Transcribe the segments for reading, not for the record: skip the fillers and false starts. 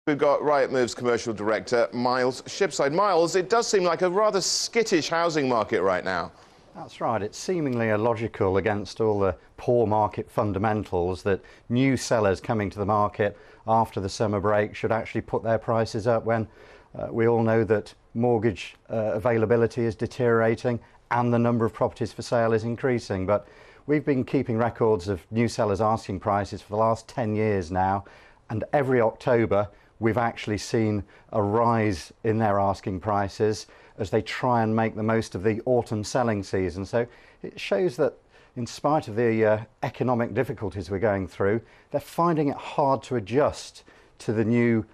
We've got Rightmove's commercial director, Miles Shipside. Miles, it does seem like a rather skittish housing market right now. That's right. It's seemingly illogical against all the poor market fundamentals that new sellers coming to the market after the summer break should actually put their prices up when we all know that mortgage availability is deteriorating and the number of properties for sale is increasing. But we've been keeping records of new sellers' asking prices for the last 10 years now, and every October we've actually seen a rise in their asking prices as they try and make the most of the autumn selling season. So it shows that in spite of the economic difficulties we're going through, they're finding it hard to adjust to the new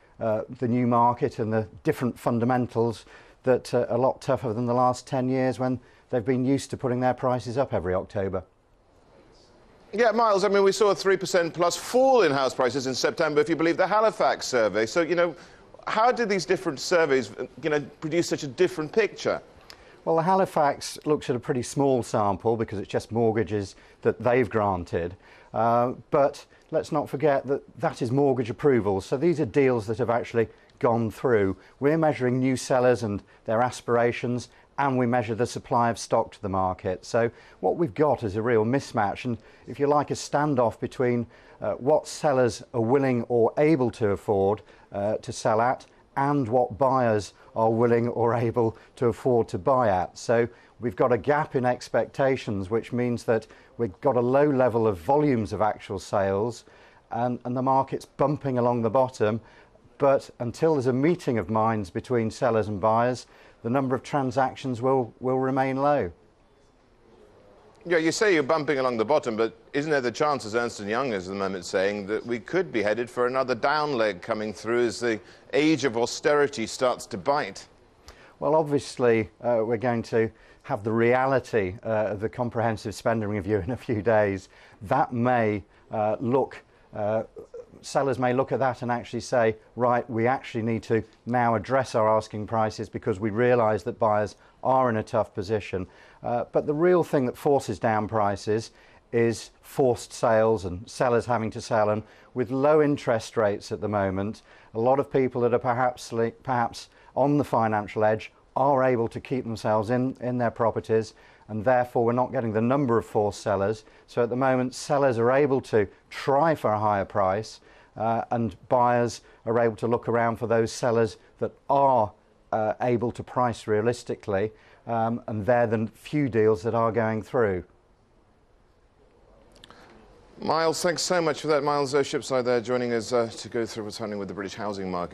market and the different fundamentals that are a lot tougher than the last 10 years when they've been used to putting their prices up every October. Yeah, Miles, I mean, we saw a 3% plus fall in house prices in September, if you believe the Halifax survey. So, how did these different surveys, produce such a different picture? Well, the Halifax looks at a pretty small sample because it's just mortgages that they've granted. But let's not forget that that is mortgage approvals. So these are deals that have actually gone through. We're measuring new sellers and their aspirations, and we measure the supply of stock to the market. So what we've got is a real mismatch, and if you like, a standoff between what sellers are willing or able to afford to sell at and what buyers are willing or able to afford to buy at. So we've got a gap in expectations, which means that we've got a low level of volumes of actual sales, and the market's bumping along the bottom. But until there's a meeting of minds between sellers and buyers, the number of transactions will remain low. Yeah, you say you're bumping along the bottom, but isn't there the chance, as Ernst & Young is at the moment saying, that we could be headed for another down leg coming through as the age of austerity starts to bite? Well, obviously, we're going to have the reality of the comprehensive spending review in a few days. That may sellers may look at that and actually say, right, we actually need to now address our asking prices because we realise that buyers are in a tough position. But the real thing that forces down prices is forced sales and sellers having to sell. And with low interest rates at the moment, a lot of people that are perhaps on the financial edge are able to keep themselves in their properties, and therefore we're not getting the number of forced sellers. So at the moment, sellers are able to try for a higher price, and buyers are able to look around for those sellers that are able to price realistically, and they're the few deals that are going through. Miles, thanks so much for that. Miles Shipside there joining us to go through what's happening with the British housing market.